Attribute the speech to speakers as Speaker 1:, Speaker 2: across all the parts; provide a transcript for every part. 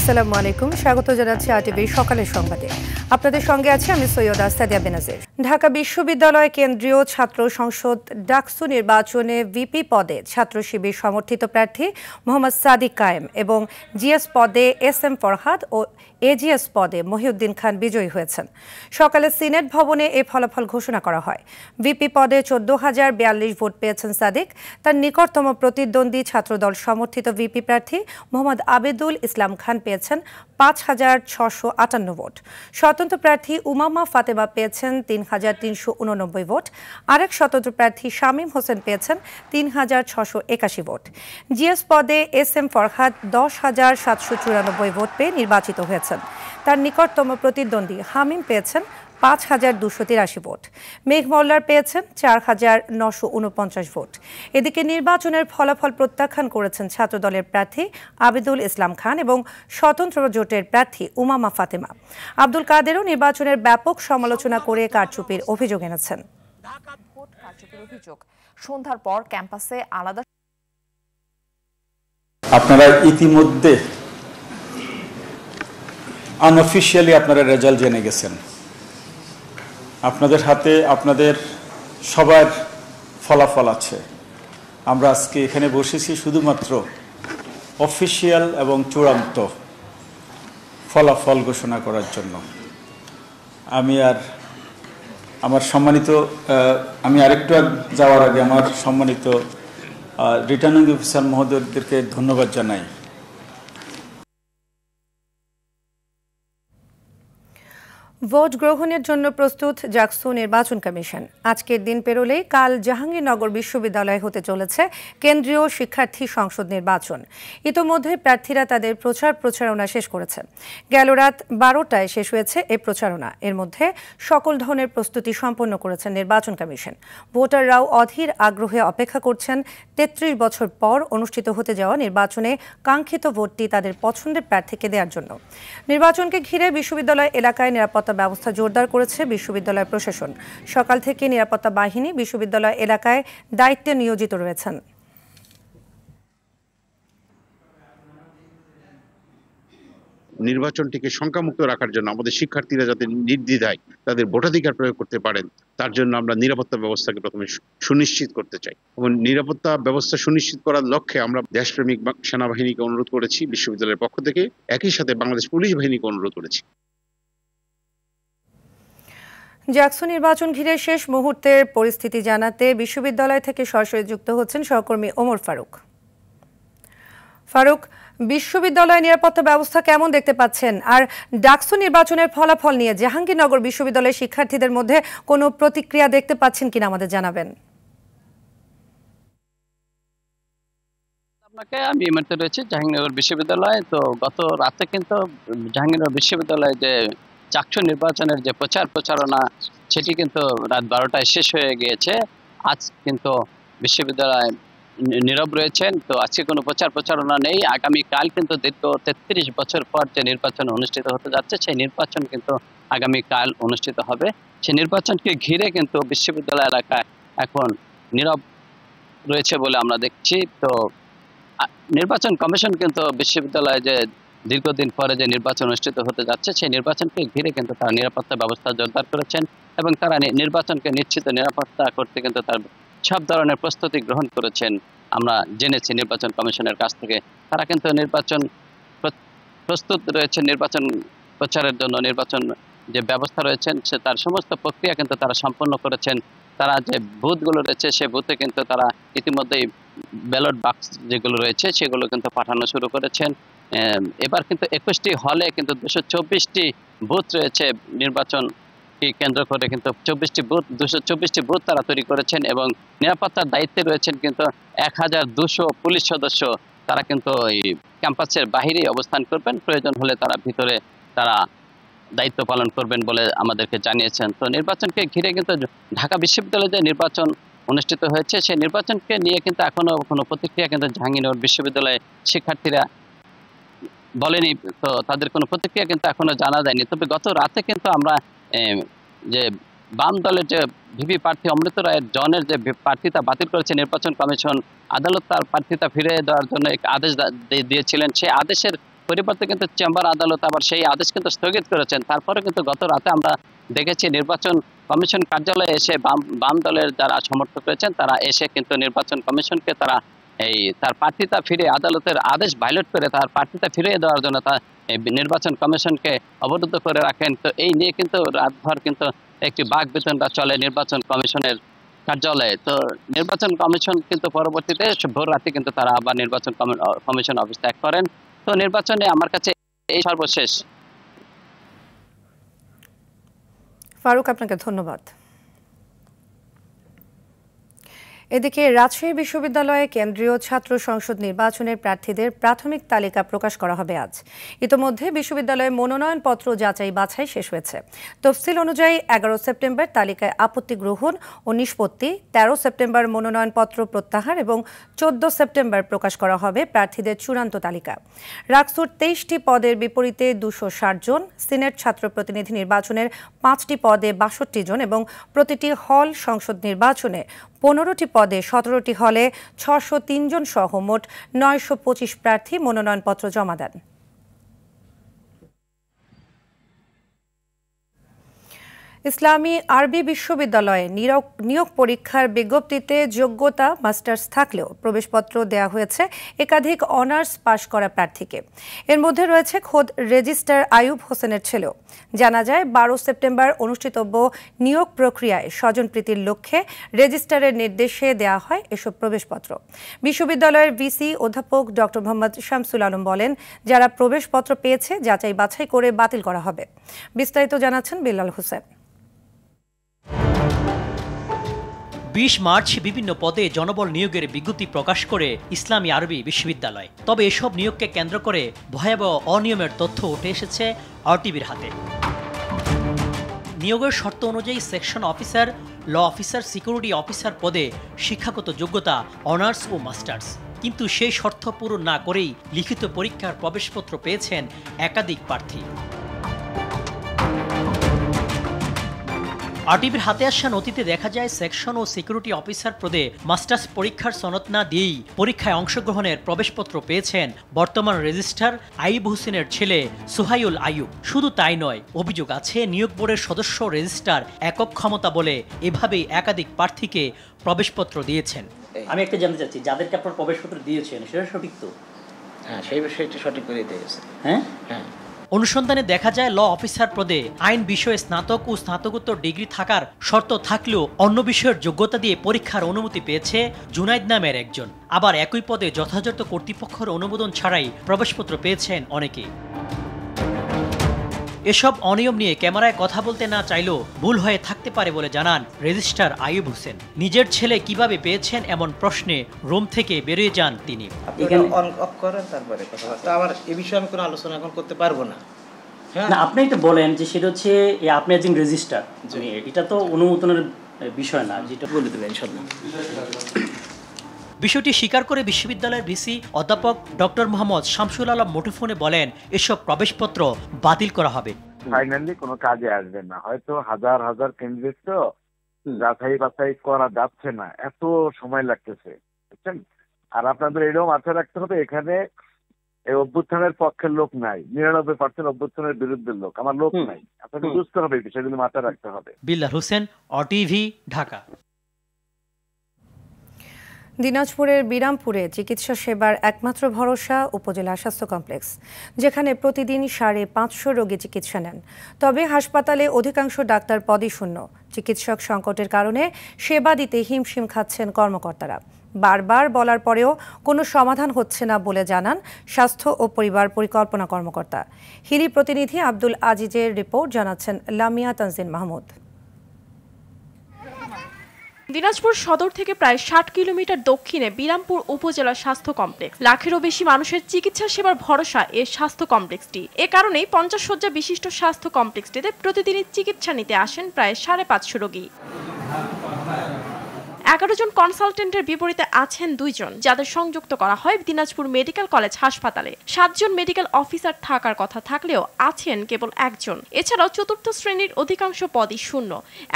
Speaker 1: আসসালামু আলাইকুম, স্বাগত জানাচ্ছি আরটিভির সকালের সংবাদে। আপনাদের সঙ্গে আছি আমি সৈয়দা সাদিয়া বেনাজির। ঢাকা বিশ্ববিদ্যালয় কেন্দ্রীয় ছাত্র সংসদ ডাকসু নির্বাচনে ভিপি পদে ছাত্র শিবির সমর্থিত প্রার্থী মোহাম্মদ সাদিক কায়েম এবং জিএস পদে SM ফরহাদ ও AGS পদে মহিউদ্দিন খান বিজয়ী হয়েছেন। সকালে সিনেট ভবনে এ ফলাফল ঘোষণা করা হয়। ভিপি পদে 14,042 ভোট পেয়েছেন সাদিক। তার নিকটতম প্রতিদ্বন্দ্বী ছাত্রদল সমর্থিত ভিপি প্রার্থী মোহাম্মদ আবেদুল ইসলাম খান পেয়েছেন 5,658 ভোট। স্বতন্ত্র প্রার্থী উমামা ফাতেমা পেয়েছেন 3,389 ভোট। আরেক স্বতন্ত্র প্রার্থী শামীম হোসেন পেয়েছেন 3,681 ভোট। জিএস পদে SM ফরহাদ 10,794 ভোট পেয়ে নির্বাচিত হয়েছেন। তার নিকটতম প্রতিদ্বন্দ্বী হামিম পেয়েছেন 5,283 ভোট। মেঘ মোল্লার পেয়েছেন 4,949 ভোট। এদিকে নির্বাচনের ফলাফল প্রত্যাখ্যান করেছেন ছাত্রদলের প্রার্থী আবেদুল ইসলাম খান এবং স্বতন্ত্র জোটের প্রার্থী উমামা ফাতেমা। আব্দুল কাদেরও নির্বাচনের ব্যাপক সমালোচনা করে কারচুপির অভিযোগ এনেছেন।
Speaker 2: ঢাকা ভোট কারচুপির অভিযোগ সন্ধ্যার পর ক্যাম্পাসে আলাদা।
Speaker 3: আপনারা ইতিমধ্যে আনঅফিশিয়ালি আপনারা রেজাল্ট জেনে গেছেন। আপনাদের হাতে আপনাদের সবার ফলাফল আছে। আমরা আজকে এখানে বসেছি শুধুমাত্র অফিশিয়াল এবং চূড়ান্ত ফলাফল ঘোষণা করার জন্য। আমি আরেকটু যাওয়ার আগে আমার সম্মানিত রিটার্নিং অফিসার মহোদয়দেরকে ধন্যবাদ জানাই।
Speaker 1: ভোট গ্রহণের জন্য প্রস্তুত ডাকসু নির্বাচন কমিশন। আজকের দিন পেরোলেই কাল জাহাঙ্গীরনগর বিশ্ববিদ্যালয়ে হতে চলেছে কেন্দ্রীয় শিক্ষার্থী সংসদ নির্বাচন। ইতোমধ্যে প্রার্থীরা তাদের প্রচারণা শেষ করেছে। গেল রাত 12টায় শেষ হয়েছে এই প্রচারণা। এর মধ্যে সকল ধরনের প্রস্তুতি সম্পন্ন করেছেন নির্বাচন কমিশন। ভোটাররাও অধীর আগ্রহে অপেক্ষা করছেন 33 বছর পর অনুষ্ঠিত হতে যাওয়া নির্বাচনে কাঙ্ক্ষিত ভোটটি তাদের পছন্দের প্রার্থীকে দেওয়ার জন্য। নির্বাচনকে ঘিরে বিশ্ববিদ্যালয় এলাকায় নিরাপত্তা ব্যবস্থা জোরদার করেছে বিশ্ববিদ্যালয় প্রশাসন। সকাল থেকে নিরাপত্তা বাহিনী বিশ্ববিদ্যালয় এলাকায় দায়িত্বে নিয়োজিত রয়েছেন।
Speaker 4: নির্বাচনটিকে শঙ্কামুক্ত রাখার জন্য আমাদের শিক্ষার্থীরা যাতে নির্দ্বিধায় তাদের ভোটাধিকার প্রয়োগ করতে পারেন তার জন্য আমরা নিরাপত্তা ব্যবস্থাকে প্রথমে সুনিশ্চিত করতে চাই এবং নিরাপত্তা ব্যবস্থা সুনিশ্চিত করার লক্ষ্যে আমরা দেশপ্রেমিক সেনাবাহিনীকে অনুরোধ করেছি বিশ্ববিদ্যালয়ের পক্ষ থেকে, একই সাথে বাংলাদেশ পুলিশ বাহিনীকে অনুরোধ করেছি।
Speaker 1: ডাকসু নির্বাচন ঘিরে শেষ মুহূর্তের পরিস্থিতি জানাতে বিশ্ববিদ্যালয় থেকে সরাসরি যুক্ত হচ্ছেন সহকর্মী ওমর ফারুক। ফারুক, বিশ্ববিদ্যালয় নিরাপত্তা ব্যবস্থা কেমন দেখতে পাচ্ছেন? আর ডাকসু নির্বাচনের ফলাফল নিয়ে জাহাঙ্গীরনগর বিশ্ববিদ্যালয়ের শিক্ষার্থীদের মধ্যে কোনো প্রতিক্রিয়া দেখতে পাচ্ছেন কিনা আমাদের জানাবেন।
Speaker 5: আপনাকে আমি এই মুহূর্তে রয়েছি জাহাঙ্গীরনগর বিশ্ববিদ্যালয়ে। তো গত রাতে কিন্তু জাহাঙ্গীরনগর বিশ্ববিদ্যালয়ে যে ডাকসু নির্বাচনের যে প্রচারণা সেটি কিন্তু রাত 12টায় শেষ হয়ে গিয়েছে। আজ কিন্তু বিশ্ববিদ্যালয় নীরব রয়েছেন। তো আজকে কোনো প্রচারণা নেই। আগামীকাল কিন্তু দীর্ঘ 33 বছর পর যে নির্বাচন অনুষ্ঠিত হতে যাচ্ছে সেই নির্বাচন কিন্তু আগামীকাল অনুষ্ঠিত হবে। সেই নির্বাচনকে ঘিরে কিন্তু বিশ্ববিদ্যালয় এলাকায় এখন নীরব রয়েছে বলে আমরা দেখছি। তো নির্বাচন কমিশন কিন্তু বিশ্ববিদ্যালয়ে যে দীর্ঘদিন পরে যে নির্বাচন অনুষ্ঠিত হতে যাচ্ছে সেই নির্বাচনকে ঘিরে কিন্তু তারা নিরাপত্তা ব্যবস্থা জোরদার করেছেন এবং তারা নির্বাচনকে নিশ্চিত নিরাপত্তা করতে কিন্তু তার সব ধরনের প্রস্তুতি গ্রহণ করেছেন। আমরা জেনেছি নির্বাচন কমিশনের কাছ থেকে তারা কিন্তু নির্বাচন প্রস্তুত রয়েছে। নির্বাচন প্রচারের জন্য নির্বাচন যে ব্যবস্থা রয়েছেন সে তার সমস্ত প্রক্রিয়া কিন্তু তারা সম্পন্ন করেছেন। তারা যে বুথগুলো রয়েছে সে বুথে কিন্তু তারা ইতিমধ্যেই ব্যালট বাক্স যেগুলো রয়েছে সেগুলো কিন্তু পাঠানো শুরু করেছেন। এবার কিন্তু 21টি হলে কিন্তু 224টি বুথ রয়েছে। নির্বাচনকে কেন্দ্র করে কিন্তু 224টি বুথ তারা তৈরি করেছেন এবং নিরাপত্তার দায়িত্বে রয়েছেন কিন্তু 1200 পুলিশ সদস্য। তারা কিন্তু এই ক্যাম্পাসের বাহিরেই অবস্থান করবেন, প্রয়োজন হলে তারা ভিতরে তারা দায়িত্ব পালন করবেন বলে আমাদেরকে জানিয়েছেন। তো নির্বাচনকে ঘিরে কিন্তু ঢাকা বিশ্ববিদ্যালয়ে যে নির্বাচন অনুষ্ঠিত হয়েছে সেই নির্বাচনকে নিয়ে কিন্তু এখনো কোনো প্রতিক্রিয়া কিন্তু জাহাঙ্গীরনগর বিশ্ববিদ্যালয়ে শিক্ষার্থীরা বলেনি। তো তাদের কোনো প্রতিক্রিয়া কিন্তু এখনো জানা যায়নি। তবে গত রাতে কিন্তু আমরা যে বাম দলের যে ভিপি প্রার্থী অমৃত রায়ের জনের যে প্রার্থিতা বাতিল করেছে নির্বাচন কমিশন, আদালত তার প্রার্থিতা ফিরিয়ে দেওয়ার জন্য এক আদেশ দিয়েছিলেন। সেই আদেশের পরিবর্তে কিন্তু চেম্বার আদালত আবার সেই আদেশ কিন্তু স্থগিত করেছেন। তারপরে কিন্তু গত রাতে আমরা দেখেছি নির্বাচন কমিশন কার্যালয়ে এসে বাম দলের যারা সমর্থক রয়েছেন তারা এসে কিন্তু নির্বাচন কমিশনকে তারা তার প্রার্থিতা ফিরে আদালতের আদেশ ভায়োলেট করে তার প্রার্থিতা ফিরিয়ে দেওয়ার জন্য নির্বাচন কমিশনকে অবরুদ্ধ করে রাখেন। তো এই নিয়ে কিন্তু রাতভর কিন্তু একটি বাকবিতণ্ডা চলে নির্বাচন কমিশনের কার্যালয়ে। তো নির্বাচন কমিশন কিন্তু পরবর্তীতে ভোর রাতে কিন্তু তারা আবার নির্বাচন কমিশন অফিস ত্যাগ করেন। তো নির্বাচনে আমার কাছে এই সর্বশেষ।
Speaker 1: ফারুক, আপনাকে ধন্যবাদ। এদিকে রাজশাহী বিশ্ববিদ্যালয়ে কেন্দ্রীয় ছাত্র সংসদ নির্বাচনের প্রার্থীদের প্রাথমিক তালিকা প্রকাশ করা হবে আজ। ইতোমধ্যে বিশ্ববিদ্যালয়ে মনোনয়নপত্র যাচাই বাছাই শেষ হয়েছে। তফসিল অনুযায়ী 11 সেপ্টেম্বর তালিকায় আপত্তি গ্রহণ ও নিষ্পত্তি, 13 সেপ্টেম্বর মনোনয়নপত্র প্রত্যাহার এবং 14 সেপ্টেম্বর প্রকাশ করা হবে প্রার্থীদের চূড়ান্ত তালিকা। রাকসুর 23টি পদের বিপরীতে 260 জন, সিনেট ছাত্র প্রতিনিধি নির্বাচনের 5টি পদে 62 জন এবং প্রতিটি হল সংসদ নির্বাচনে 15টি পদে 17টি হলে 603 জন সহ মোট 925 প্রার্থী মনোনয়নপত্র জমা দেন। ইসলামী আরবি বিশ্ববিদ্যালয়ে নিয়োগ পরীক্ষার বিজ্ঞপ্তিতে যোগ্যতা মাস্টার্স থাকলেও প্রবেশপত্র দেওয়া হয়েছে একাধিক অনার্স পাশ করা প্রার্থীকে। এর মধ্যে রয়েছে খোদ রেজিস্ট্রার আইয়ুব হোসেনের ছেলেও। জানা যায় 12 সেপ্টেম্বর অনুষ্ঠিতব্য নিয়োগ প্রক্রিয়ায় স্বজনপ্রীতির লক্ষ্যে রেজিস্ট্রারের নির্দেশে দেওয়া হয় এসব প্রবেশপত্র। বিশ্ববিদ্যালয়ের ভিসি অধ্যাপক ডক্টর মোহাম্মদ শামসুল আলম বলেন, যারা প্রবেশপত্র পেয়েছে যাচাই বাছাই করে বাতিল করা হবে। বিস্তারিত জানাচ্ছেন বিল্লাল হোসেন।
Speaker 6: 20 মার্চ বিভিন্ন পদে জনবল নিয়োগের বিজ্ঞপ্তি প্রকাশ করে ইসলামী আরবি বিশ্ববিদ্যালয়। তবে এসব নিয়োগকে কেন্দ্র করে ভয়াবহ অনিয়মের তথ্য উঠে এসেছে আরটিভির হাতে। নিয়োগের শর্ত অনুযায়ী section officer, law officer, security officer পদে শিক্ষাগত যোগ্যতা অনার্স ও মাস্টার্স। কিন্তু সেই শর্ত পূরণ না করেই লিখিত পরীক্ষার প্রবেশপত্র পেয়েছেন একাধিক প্রার্থী। আরটিভির হাতে আসা নথিতে দেখা যায় সেকশন ও সিকিউরিটি অফিসার পদে মাস্টার্স পরীক্ষার সনদ না দিয়েই পরীক্ষায় অংশগ্রহণের প্রবেশপত্র পেয়েছেন বর্তমান রেজিস্ট্রার আইয়ুব হোসেনের ছেলে সোহাইউল আইয়ুব। শুধু তাই নয়, অভিযোগ আছে নিয়োগ বোর্ডের সদস্য রেজিস্ট্রার একক ক্ষমতা বলে এভাবেই একাধিক প্রার্থীকে প্রবেশপত্র দিয়েছেন।
Speaker 7: আমি একটা জানতে চাচ্ছি, যাদেরকে আপনার প্রবেশপত্র দিয়েছেন সেটা সঠিক তো?
Speaker 8: হ্যাঁ, সেই বিষয়টি সঠিক করে দিয়েছে।
Speaker 7: হ্যাঁ
Speaker 8: হ্যাঁ।
Speaker 6: অনুসন্ধানে দেখা যায় ল অফিসার পদে আইন বিষয়ে স্নাতক ও স্নাতকোত্তর ডিগ্রি থাকার শর্ত থাকলেও অন্য বিষয়ের যোগ্যতা দিয়ে পরীক্ষার অনুমতি পেয়েছে জুনাইদ নামের একজন। আবার একই পদে যথাযথ কর্তৃপক্ষের অনুমোদন ছাড়াই প্রবেশপত্র পেয়েছেন অনেকে। এসব অনিয়ম নিয়ে ক্যামেরায় কথা বলতে না চাইলেও ভুল হয়ে থাকতে পারে বলে জানান রেজিস্ট্রার আইয়ুব হোসেন। নিজের ছেলে কিভাবে পেয়েছেন এমন প্রশ্নে রুম থেকে বেরিয়ে যান তিনি।
Speaker 8: আমার এই বিষয়ে আমি কোনো আলোচনা এখন করতে পারবো না।
Speaker 7: না, আপনি তো বলেন যে সেটা হচ্ছে আপনি একজন রেজিস্ট্রার, এটা তো অনুমোদনের বিষয় না, যেটা
Speaker 8: বলে দেবেন ইনশাআল্লাহ।
Speaker 6: বিষয়টি স্বীকার করে বিশ্ববিদ্যালয়ের ভিসি অধ্যাপক ডক্টর মোহাম্মদ শামসুল আলম মুঠোফোনে বলেন, এসব প্রবেশপত্র বাতিল করা হবে।
Speaker 9: ফাইনালি কোনো কাজে আসবে না, হয়তো হাজার হাজার ক্যান্ডিডেট তো যাচাই বাছাই করা যাচ্ছে না, এত সময় লাগতেছে, বুঝছেন। আর আপনাদের এটাও মাথায় রাখতে হবে, এখানে এই অভ্যুত্থানের পক্ষের লোক নাই, 99% অভ্যুত্থানের বিরুদ্ধে লোক, আমার লোক নাই। আপনাকে বুঝতে হবে, বিষয়গুলো মাথায় রাখতে হবে।
Speaker 6: বিল্লাল হোসেন, আরটিভি, ঢাকা।
Speaker 1: দিনাজপুরের বিরামপুরে চিকিৎসা সেবার একমাত্র ভরসা উপজেলা স্বাস্থ্য কমপ্লেক্স, যেখানে প্রতিদিন 550 রোগী চিকিৎসা নেন। তবে হাসপাতালে অধিকাংশ ডাক্তার পদই শূন্য। চিকিৎসক সংকটের কারণে সেবা দিতে হিমশিম খাচ্ছেন কর্মকর্তারা। বারবার বলার পরেও কোনো সমাধান হচ্ছে না বলে জানান স্বাস্থ্য ও পরিবার পরিকল্পনা কর্মকর্তা। হিলি প্রতিনিধি আব্দুল আজিজের রিপোর্ট, জানাচ্ছেন লামিয়া তানজিন মাহমুদ।
Speaker 10: দিনাজপুর সদর থেকে প্রায় 60 কিলোমিটার দক্ষিণে বিরামপুর উপজেলা স্বাস্থ্য কমপ্লেক্স। লাখেরও বেশি মানুষের চিকিৎসা সেবার ভরসা এই স্বাস্থ্য কমপ্লেক্সটি। এ কারণেই 50 শয্যা বিশিষ্ট স্বাস্থ্য কমপ্লেক্সটিতে প্রতিদিনই চিকিৎসা নিতে আসেন প্রায় 550 রোগী। 11 জন কনসালটেন্টের বিপরীতে আছেন 2 জন, যাদের সংযুক্ত করা হয় দিনাজপুর মেডিকেল কলেজ হাসপাতালে। 7 জন মেডিকেল অফিসার থাকার কথা থাকলেও আছেন কেবল 1 জন। এছাড়াও চতুর্থ শ্রেণীর অধিকাংশ পদই শূন্য।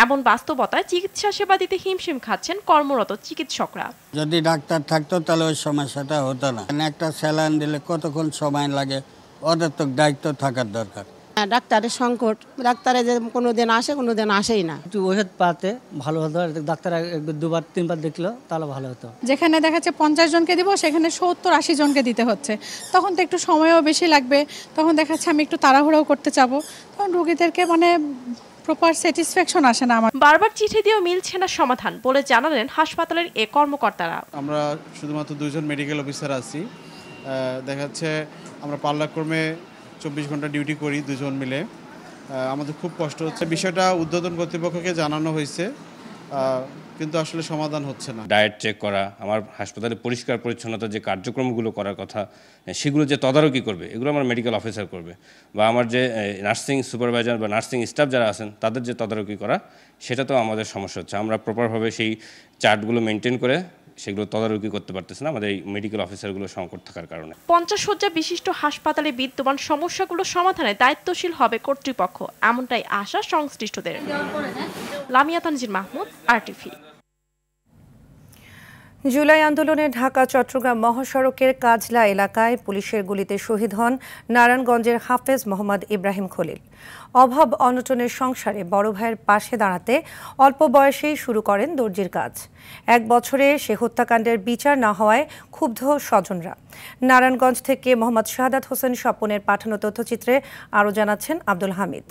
Speaker 10: এমন বাস্তবতায় চিকিৎসা সেবা দিতে হিমশিম খাচ্ছেন কর্মরত চিকিৎসকরা।
Speaker 11: যদি ডাক্তার থাকতো তাহলে ওই সমস্যাটা হতো না। একটা স্যালাইন দিলে কতক্ষণ সময় লাগে, ওদের তো দায়িত্ব থাকার দরকার।
Speaker 12: ডাক্তারের সংকট, ডাক্তারে যে কোনোদিন আসে কোনোদিন আসেই না।
Speaker 13: একটু ওষুধ পাতে ভালো হতো, ডাক্তার দুবার তিনবার দেখলো তাহলে ভালো হতো।
Speaker 14: যেখানে দেখা যাচ্ছে 50 জনকে দিব সেখানে 70-80 জনকে দিতে হচ্ছে, তখন তো একটু সময়ও বেশি লাগবে, তখন দেখা যাচ্ছে আমি একটু তাড়াহুড়াও করতে চাবো, তখন রোগীদেরকে প্রপার স্যাটিসফ্যাকশন আসে না আমার।
Speaker 10: বারবার চিঠি দিয়েও মিলছে না সমাধান বলে জানালেন হাসপাতালের এ কর্মকর্তারা।
Speaker 15: আমরা শুধুমাত্র 2 জন মেডিকেল অফিসার আছি, দেখা যাচ্ছে আমরা পাল্লাক্রমে 24 ঘন্টা ডিউটি করি 2 জন মিলে। আমাদের খুব কষ্ট হচ্ছে। বিষয়টা ঊর্ধ্বতন কর্তৃপক্ষকে জানানো হয়েছে, কিন্তু আসলে সমাধান হচ্ছে না।
Speaker 16: ডায়েট চেক করা, আমার হাসপাতালে পরিষ্কার পরিচ্ছন্নতা যে কার্যক্রমগুলো করার কথা সেগুলো যে তদারকি করবে এগুলো আমার মেডিকেল অফিসার করবে, বা আমার যে নার্সিং সুপারভাইজার বা নার্সিং স্টাফ যারা আছেন তাদের যে তদারকি করা সেটা তো আমাদের সমস্যা হচ্ছে। আমরা প্রপারভাবে সেই চার্টগুলো মেনটেন করে সেগুলো তদারকি করতে পারতেছে না আমাদের এই মেডিকেল অফিসারগুলো সংকট থাকার কারণে।
Speaker 10: 50 শয্যা বিশিষ্ট হাসপাতালে বিদ্যমান সমস্যাগুলো সমাধানে দায়িত্বশীল হবে কর্তৃপক্ষ, এমনটাই আশা সংশ্লিষ্টদের। Lamia Tangier Mahmud, RTV।
Speaker 1: জুলাই আন্দোলনে ঢাকা চট্টগ্রাম মহাসড়কের কাজলা এলাকায় পুলিশের গুলিতে শহীদ হন নারায়ণগঞ্জের হাফেজ মোহাম্মদ ইব্রাহিম খলিল। অভাব অনটনের সংসারে বড় ভাইয়ের পাশে দাঁড়াতে অল্প বয়সেই শুরু করেন দর্জির কাজ। 1 বছরে সে হত্যাকাণ্ডের বিচার না হওয়ায় ক্ষুব্ধ স্বজনরা। নারায়ণগঞ্জ থেকে মোহাম্মদ শাহাদাত হোসেন স্বপনের পাঠানো তথ্যচিত্রে আরও জানাচ্ছেন আব্দুল হামিদ।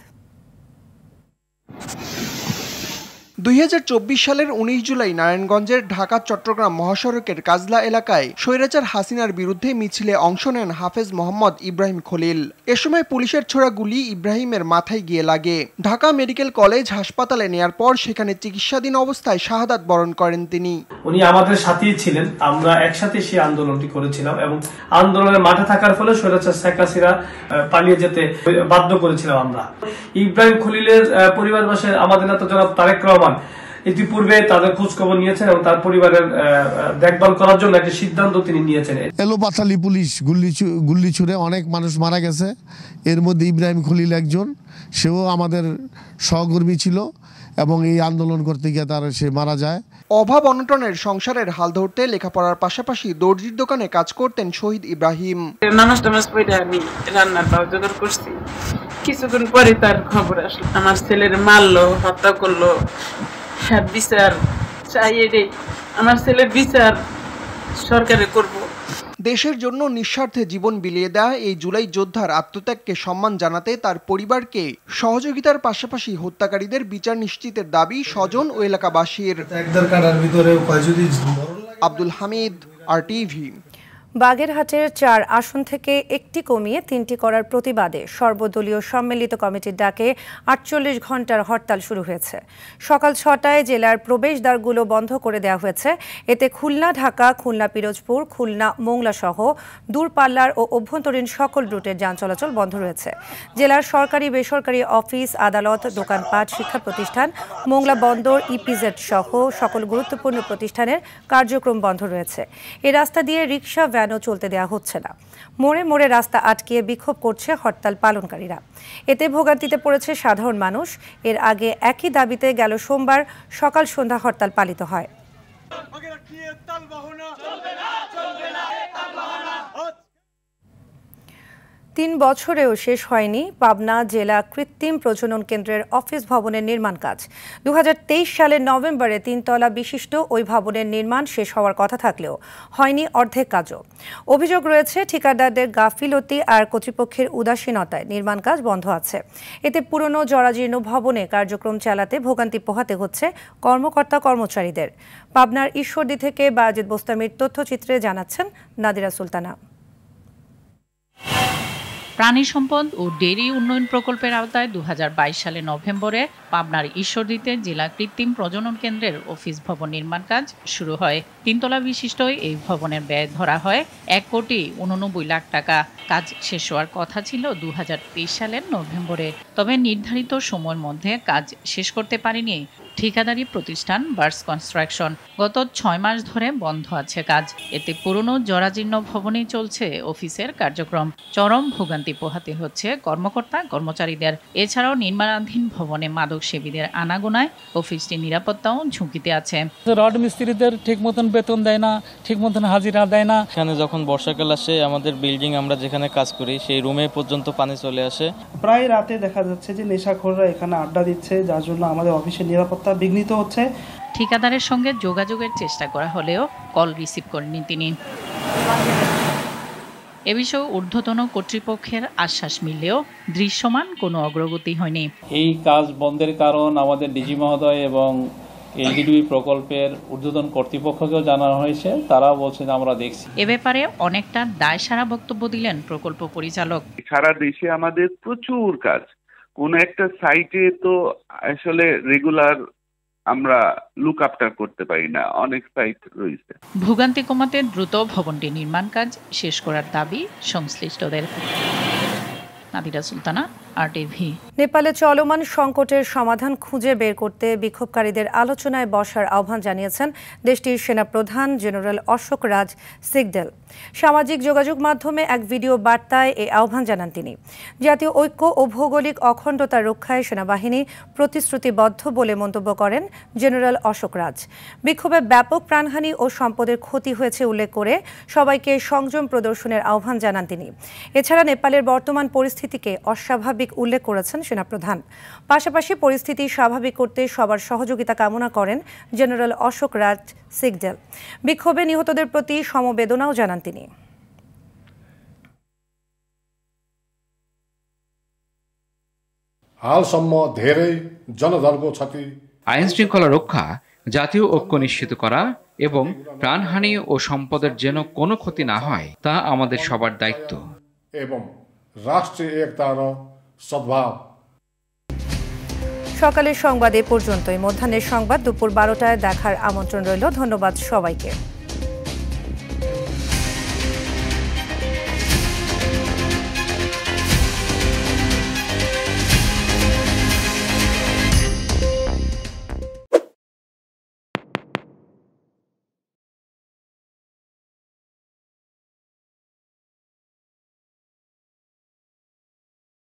Speaker 17: 2024 সালের 19 জুলাই নারায়ণগঞ্জের ঢাকা চট্টগ্রাম মহাসড়কের কাজলা এলাকায় স্বৈরাচার হাসিনার বিরুদ্ধে মিছিলে অংশ নেন হাফেজ মোহাম্মদ ইব্রাহিম খলিল। এ সময় পুলিশের ছোড়া গুলি ইব্রাহিমের মাথায় গিয়ে লাগে। ঢাকা মেডিকেল কলেজ হাসপাতালে নেয়ার পর সেখানে চিকিৎসাধীন অবস্থায় শাহাদাত বরণ করেন তিনি।
Speaker 18: উনি আমাদের সাথেই ছিলেন, আমরা একসাথে সেই আন্দোলনটি করেছিলাম এবং আন্দোলনের মাঠে থাকার ফলে স্বৈরাচার শেখ হাসিনা পালিয়ে যেতে বাধ্য করেছিলাম আমরা। ইব্রাহিম খলিলের পরিবারবাসী আমাদের নেতা জনাব তারেক রহমান ইতিপূর্বে তাদের খোঁজ খবর নিয়েছেন এবং তার পরিবারের দেখভাল করার জন্য একটা সিদ্ধান্ত তিনি নিয়েছেন।
Speaker 19: এলোপাতালি পুলিশ গুল্লি ছুড়ে অনেক মানুষ মারা গেছে, এর মধ্যে ইব্রাহিম খলিল একজন, সেও আমাদের সহকর্মী ছিল এবং এই আন্দোলন করতে গিয়ে সে মারা যায়।
Speaker 17: অভাব অনটনের সংসারের হাল ধরতে লেখাপড়ার পাশাপাশি দর্জির দোকানে কাজ করতেন শহীদ ইব্রাহিম।
Speaker 20: আমি রান্নার পাও জোগাড় করছি, কিছুক্ষণ পরে তার খবর আসলো, আমার ছেলের মারলো, হত্যা করলো। বিচার চাই, আমার ছেলের বিচার সরকারে করব।
Speaker 17: দেশের জন্য নিঃস্বার্থে জীবন বিলিয়ে দেয়া এই জুলাই যোদ্ধার আত্মত্যাগকে সম্মান জানাতে তার পরিবারকে সহযোগিতার পাশাপাশি হত্যাকারীদের বিচার নিশ্চিতের দাবি স্বজন ও এলাকাবাসীর। আব্দুল হামিদ, RTV।
Speaker 1: বাগেরহাটের 4 আসন থেকে 1টি কমিয়ে 3টি করার প্রতিবাদে সর্বদলীয় সম্মিলিত কমিটির ডাকে 48 ঘণ্টার হরতাল শুরু হয়েছে। সকাল 6টায় জেলার প্রবেশদ্বারগুলো বন্ধ করে দেওয়া হয়েছে। এতে খুলনা ঢাকা, খুলনা পিরোজপুর, খুলনা মোংলা সহ দূরপাল্লার ও অভ্যন্তরীণ সকল রুটের যান চলাচল বন্ধ রয়েছে। জেলার সরকারি বেসরকারি অফিস, আদালত, দোকানপাট, শিক্ষা প্রতিষ্ঠান, মোংলা বন্দর, EPZ সহ সকল গুরুত্বপূর্ণ প্রতিষ্ঠানের কার্যক্রম বন্ধ রয়েছে। এই রাস্তা দিয়ে রিকশা, ভ্যানও চলতে দেওয়া হচ্ছে না। মোড়ে মোড়ে রাস্তা আটকিয়ে বিক্ষোভ করছে হরতাল পালনকারীরা। এতে ভোগান্তিতে পড়েছে সাধারণ মানুষ। এর আগে একই দাবিতে গেল সোমবার সকাল সন্ধ্যা হরতাল পালিত হয়। 3 বছরেও শেষ হয়নি পাবনা জেলা কৃত্রিম প্রজনন কেন্দ্রের অফিস ভবনের নির্মাণ কাজ। 2023 সালের নভেম্বরে 3 তলা বিশিষ্ট ওই ভবনের নির্মাণ শেষ হওয়ার কথা থাকলেও হয়নি অর্ধেক কাজও। অভিযোগ রয়েছে ঠিকাদারদের গাফিলতি আর কর্তৃপক্ষের উদাসীনতায় নির্মাণ কাজ বন্ধ আছে। এতে পুরনো জরাজীর্ণ ভবনে কার্যক্রম চালাতে ভোগান্তি পোহাতে হচ্ছে কর্মকর্তা কর্মচারীদের। পাবনার ঈশ্বরদী থেকে বায়েজিদ বোস্তামির তথ্যচিত্রে জানাচ্ছেন নাদিরা সুলতানা।
Speaker 21: প্রাণী সম্পদ ও ডেইরি উন্নয়ন প্রকল্পের আওতায় 2022 সালে নভেম্বরে পাবনার ঈশ্বরদীতে জেলা কৃত্রিম প্রজনন কেন্দ্রের অফিস ভবন নির্মাণ কাজ শুরু হয়। 3 তলা বিশিষ্ট এই ভবনের ব্যয় ধরা হয় 1,89 লাখ টাকা। কাজ শেষ হওয়ার কথা ছিল 2023 সালের নভেম্বরে, তবে নির্ধারিত সময়ের মধ্যে কাজ শেষ করতে পারেনি ঠিকাদারি প্রতিষ্ঠান বার্স কনস্ট্রাকশন। গত ৬ মাস ধরে বন্ধ আছে কাজ। এতে পুরনো জরাজীর্ণ ভবনেই চলছে অফিসের কার্যক্রম। চরম ভোগান্তি পোহাতে হচ্ছে কর্মকর্তা কর্মচারীদের। এছাড়াও নির্মাণাধীন ভবনে মাদক সেবীদের আনাগোনায় অফিসটির নিরাপত্তাও ঝুঁকিতে আছে।
Speaker 2: রড মিস্ত্রিদের ঠিক মতন বেতন দেয় না, ঠিক মতন হাজিরা দেয় না। এখানে যখন বর্ষাকাল আসে আমাদের বিল্ডিং আমরা যেখানে কাজ করি সেই রুমে পর্যন্ত পানি চলে আসে।
Speaker 22: প্রায় রাতে দেখা যাচ্ছে যে নেশাখোররা এখানে আড্ডা দিচ্ছে, যার জন্য আমাদের অফিসের নিরাপত্তা বিঘ্নিত হচ্ছে।
Speaker 21: ঠিকাদারের সঙ্গে যোগাযোগের চেষ্টা করা হলেও কল রিসিভ করেননি তিনি। এ বিষয়ে ঊর্ধ্বতন কর্তৃপক্ষের আশ্বাস মিললেও দৃশ্যমান কোনো অগ্রগতি হয়নি।
Speaker 2: এই কাজ বন্ধের কারণ আমাদের ডিজি মহোদয় এবং এলডিডি প্রকল্পের ঊর্ধ্বতন কর্তৃপক্ষকেও জানানো হয়েছে, তারাও বলছেন আমরা দেখছি।
Speaker 21: এ ব্যাপারে অনেকটা দায়সারা বক্তব্য দিলেন প্রকল্প পরিচালক।
Speaker 23: সারা দেশে আমাদের প্রচুর কাজ, কোন একটা সাইটে তো আসলে রেগুলার আমরা লুক আফটার করতে পারি না, অনেক সাইট রয়েছে।
Speaker 21: ভোগান্তি কমাতে দ্রুত ভবনটি নির্মাণ কাজ শেষ করার দাবি সংশ্লিষ্টদের। নাদিরা সুলতানা, RTV।
Speaker 1: নেপালে চলমান সংকটের সমাধান খুঁজে বের করতে বিক্ষোভকারীদের আলোচনায় বসার আহ্বান জানিয়েছেন দেশটির সেনাপ্রধান জেনারেল অশোক রাজ সিগদেল। সামাজিক যোগাযোগ মাধ্যমে এক ভিডিও বার্তায় এই আহ্বান জানান তিনি। জাতীয় ঐক্য ও ভৌগোলিক অখণ্ডতা রক্ষায় সেনাবাহিনী প্রতিশ্রুতিবদ্ধ বলে মন্তব্য করেন জেনারেল অশোক রাজ। বিক্ষোভে ব্যাপক প্রাণহানি ও সম্পদের ক্ষতি হয়েছে উল্লেখ করে সবাইকে সংযম প্রদর্শনের আহ্বান জানান তিনি। এছাড়া নেপালের বর্তমান পরিস্থিতিকে অস্বাভাবিক উল্লেখ করেছেন সেনাপ্রধান। পাশাপাশি পরিস্থিতি স্বাভাবিক করতে সবার সহযোগিতা কামনা করেন জেনারেল অশোক রাজ সিগদেল। বিক্ষোভে নিহতদের প্রতি সমবেদনাও জানান তিনি।
Speaker 24: हालसम्म धेरै जनधनको क्षति,
Speaker 25: আইন শৃঙ্খলা রক্ষা, জাতীয় ঐক্য নিশ্চিত করা এবং প্রাণহানি ও সম্পদের যেন কোনো ক্ষতি না হয় তা আমাদের সবার দায়িত্ব।
Speaker 24: এবং রাষ্ট্রীয় একতা র সদ্ভাব।
Speaker 1: সকালের সংবাদ এ পর্যন্তই। মধ্যাহ্নের সংবাদ দুপুর 12টায় দেখার আমন্ত্রণ রইল। ধন্যবাদ সবাইকে।